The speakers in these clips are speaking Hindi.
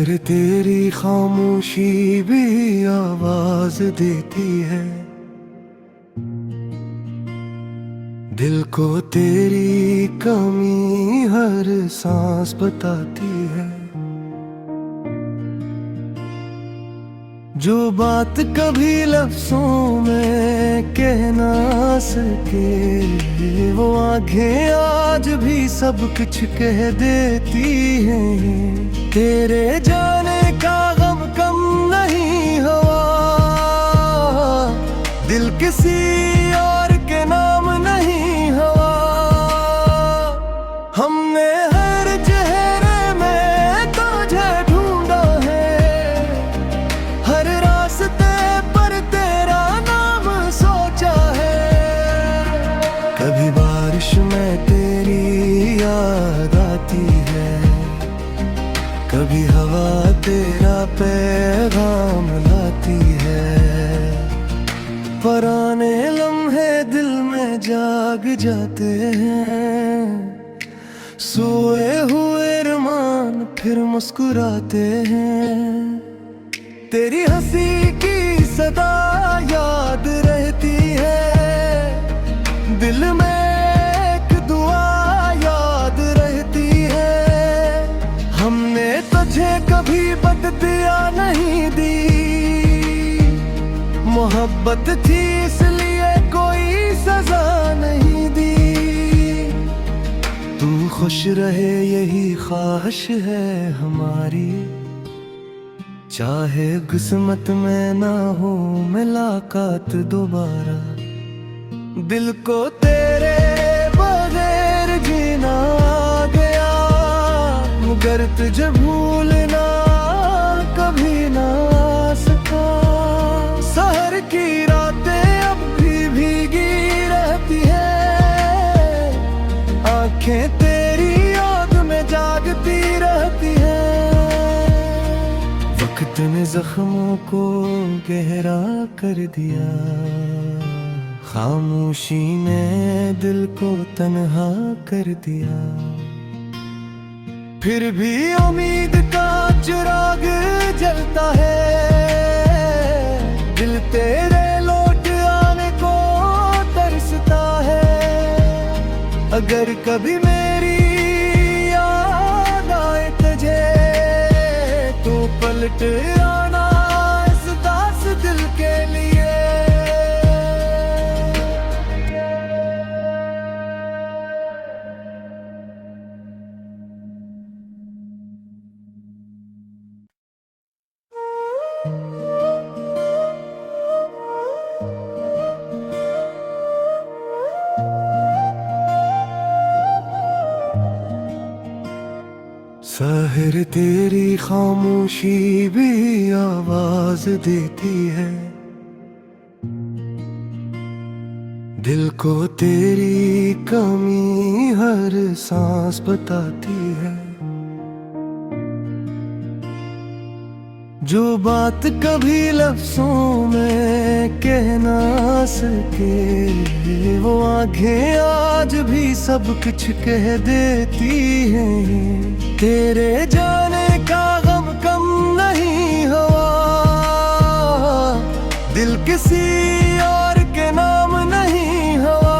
शहर तेरी खामोशी भी आवाज देती है, दिल को तेरी कमी हर सांस बताती है। जो बात कभी लफ्जों में कह ना सके, वो आंखें आज भी सब कुछ कह देती हैं। तेरे जाने का गम कम नहीं हुआ, दिल किसी और के नाम नहीं हुआ। हमने हर चेहरे में तुझे ढूंढा है, हर रास्ते पर तेरा नाम सोचा है। कभी बारिश में तेरी याद आती है, कभी हवा तेरा पैगाम लाती है। पुराने लम्हे दिल में जाग जाते हैं, सोए हुए अरमान फिर मुस्कुराते हैं। तेरी हंसी की सदा याद रहती है, दिल में एक दुआ याद रहती है। हमने तुझे कभी बददिया नहीं दी, मोहब्बत थी इसलिए कोई सजा नहीं दी। तू खुश रहे यही ख्वाहिश है हमारी, चाहे किस्मत में ना हो मुलाकात दोबारा। दिल को तेरे बगैर जीना आ गया, मगर तुझे भूलना कभी ना आ सका। शहर की रातें अब भी भीगी रहती है, आंखें तेरी याद में जागती रहती है। वक्त ने जख्मों को गहरा कर दिया, खामोशी ने दिल को तन्हा कर दिया। फिर भी उम्मीद का चिराग जलता है, दिल तेरे लौट आने को तरसता है। अगर कभी मेरी याद आए तुझे, तो पलट आना इस दास दिल के लिए। शहर तेरी खामोशी भी आवाज देती है, दिल को तेरी कमी हर सांस बताती है। जो बात कभी लफ्जों में कह ना सके, वो आंखें आज भी सब कुछ कह देती हैं। तेरे जाने का गम कम नहीं हुआ, दिल किसी और के नाम नहीं हुआ।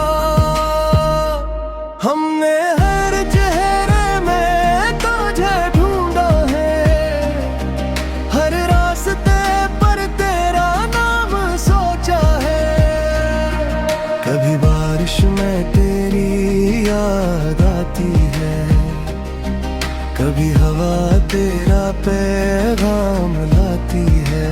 हमने हर चेहरे में तुझे ढूंढा है, हर रास्ते पर तेरा नाम सोचा है। कभी बारिश में तेरी याद आती है, कभी हवा तेरा पैगाम लाती है।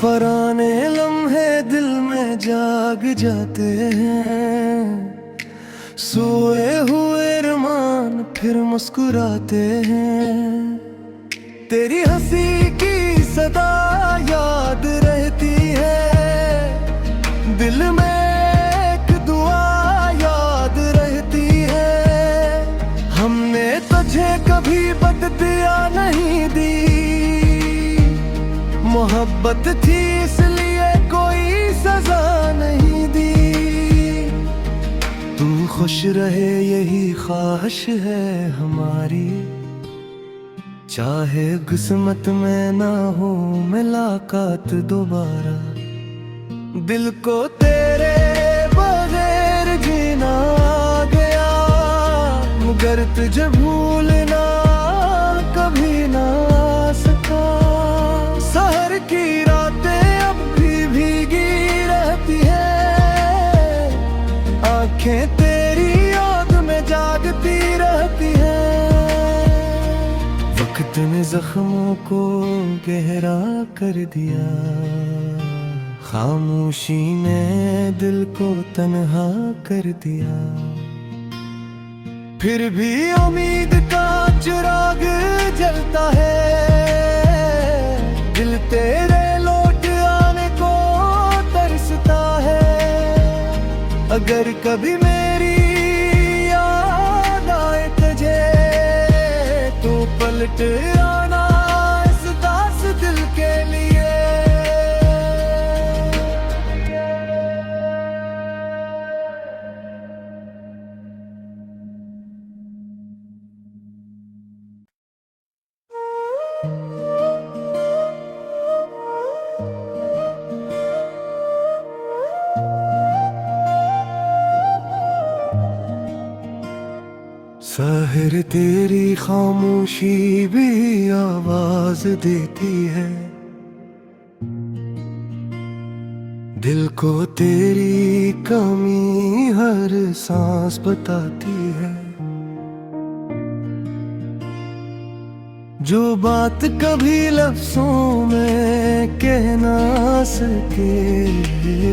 पुराने लम्हे दिल में जाग जाते हैं, सोए हुए अरमान फिर मुस्कुराते हैं। तेरी हंसी की सदा याद रहती है, दिल में एक दुआ याद रहती है। हमने तुझे कभी बददिया नहीं दी, मोहब्बत थी इसलिए कोई सजा नहीं दी। तू खुश रहे यही ख्वाहिश है हमारी, चाहे किस्मत में ना हो मुलाकात दोबारा, दिल को तेरे बगैर जीना आ गया, मगर तुझे भूलना कभी ना आ सका। शहर की रातें अब भी भीगी रहती है, आंखें तेरी याद में जागती रहती है। वक्त ने जख्मों को गहरा कर दिया, खामोशी ने दिल को तन्हा कर दिया। फिर भी उम्मीद का चिराग जलता है, दिल तेरे लौट आने को तरसता है। अगर कभी मेरी याद आए तुझे तो पलट आना इस दास दिल के लिए। शहर तेरी खामोशी भी आवाज देती है, दिल को तेरी कमी हर सांस बताती है। जो बात कभी लफ्जों में कह ना सके,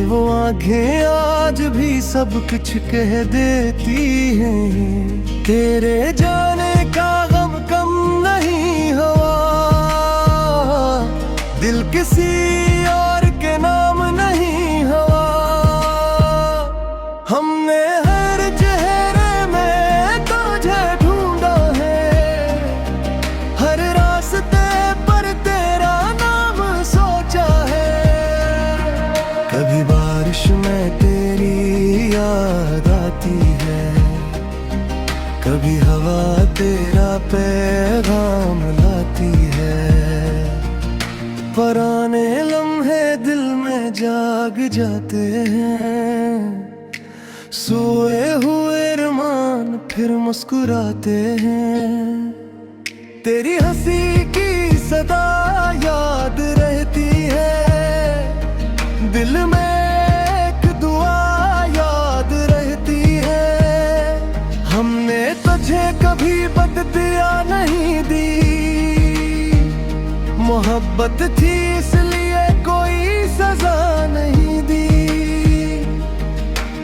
वो आंखें आज भी सब कुछ कह देती हैं। तेरे जाने का गम कम नहीं हुआ, दिल किसी और के नाम नहीं हुआ। हमने हर चेहरे में तुझे ढूंढा है, हर रास्ते पर तेरा नाम सोचा है। कभी बारिश में तेरी याद आती है, कभी हवा तेरा पैगाम लाती है। पुराने लम्हे दिल में जाग जाते हैं, सोए हुए अरमान फिर मुस्कुराते हैं। तेरी हंसी की सदा याद रहती है, दिल में एक दुआ याद रहती है। हमने तुझे कभी बददिया नहीं दी, मोहब्बत थी इसलिए कोई सजा नहीं दी।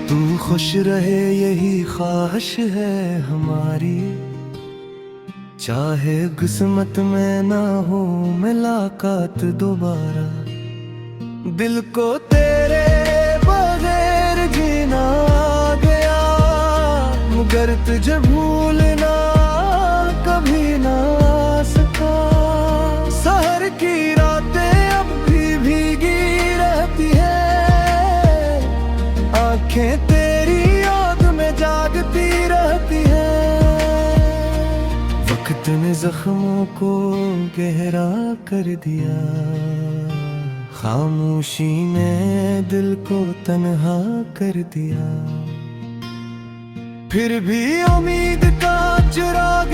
तू खुश रहे यही ख्वाहिश है हमारी, चाहे किस्मत में ना हो मुलाकात दोबारा। दिल को तेरे बगैर जीना आ गया, मगर तुझे भूलना कभी ना आ सका। शहर की रातें अब भी भीगी रहती है, आंखें तेरी याद में जागती रहती है। वक्त ने जख्मों को गहरा कर दिया, खामोशी ने दिल को तन्हा कर दिया। फिर भी उम्मीद का चिराग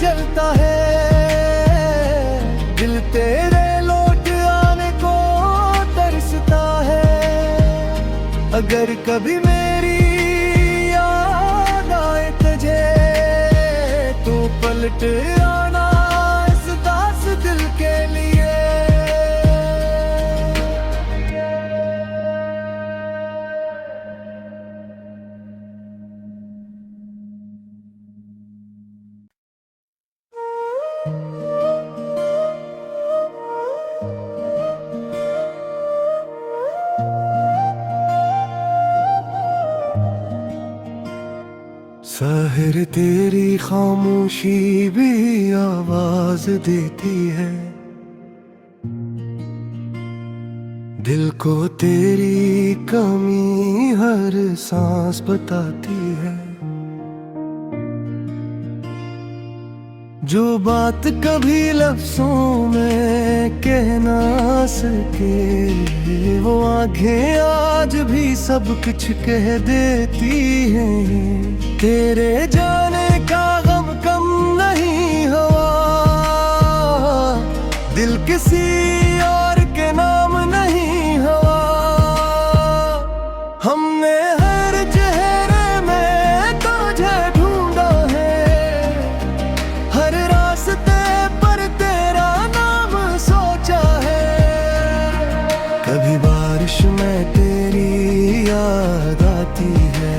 जलता है, दिल तेरे लौट आने को तरसता है। अगर कभी मेरी याद आए तुझे तो पलट आना इस दास दिल के लिए। शहर तेरी खामोशी भी आवाज देती है, दिल को तेरी कमी हर सांस बताती है। जो बात कभी लफ्जों में कह ना सके, वो आंखें आज भी सब कुछ कह देती हैं। तेरे जाने का गम कम नहीं हुआ, दिल किसी और के नाम नहीं हुआ। हमने हर चेहरे में तुझे ढूंढा है, हर रास्ते पर तेरा नाम सोचा है। कभी बारिश में तेरी याद आती है,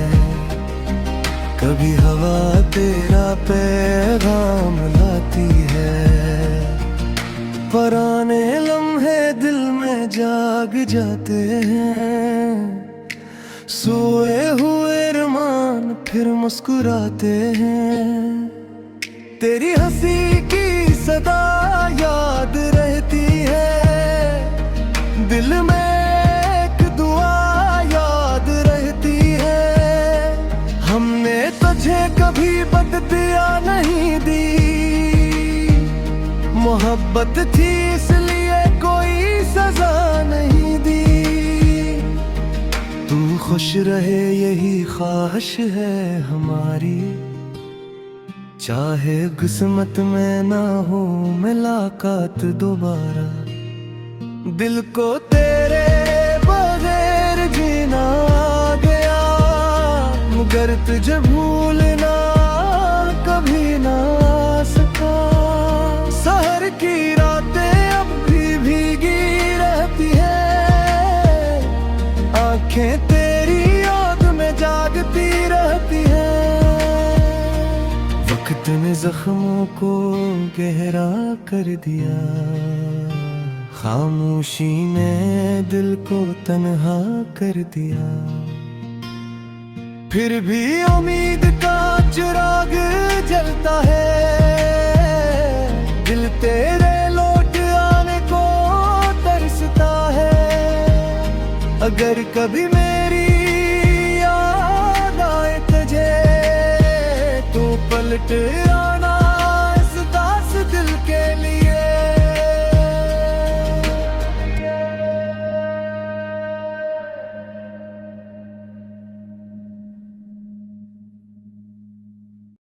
कभी हवा तेरा पैगाम लाती है। पुराने लम्हे दिल में जाग जाते हैं, सोए हुए अरमान फिर मुस्कुराते हैं। तेरी हंसी की सदा याद रहती है, दिल में एक दुआ याद रहती है। हमने तुझे कभी बददिया नहीं दी, मोहब्बत थी इसलिए कोई सजा नहीं दी। तू खुश रहे यही ख्वाहिश है हमारी, चाहे किस्मत में ना हो मुलाकात दोबारा। दिल को तेरे बगैर जीना आ गया, मगर तुझे भूलना कभी ना आ सका। शहर की रातें अब भी भीगी रहती है, आंखें तेरी याद में जागती रहती है। वक्त ने जख्मों को गहरा कर दिया, खामोशी ने दिल को तन्हा कर दिया। फिर भी उम्मीद का चिराग जलता है, दिल तेरे लौट आने को तरसता है। अगर कभी मेरी याद आए तुझे तो पलट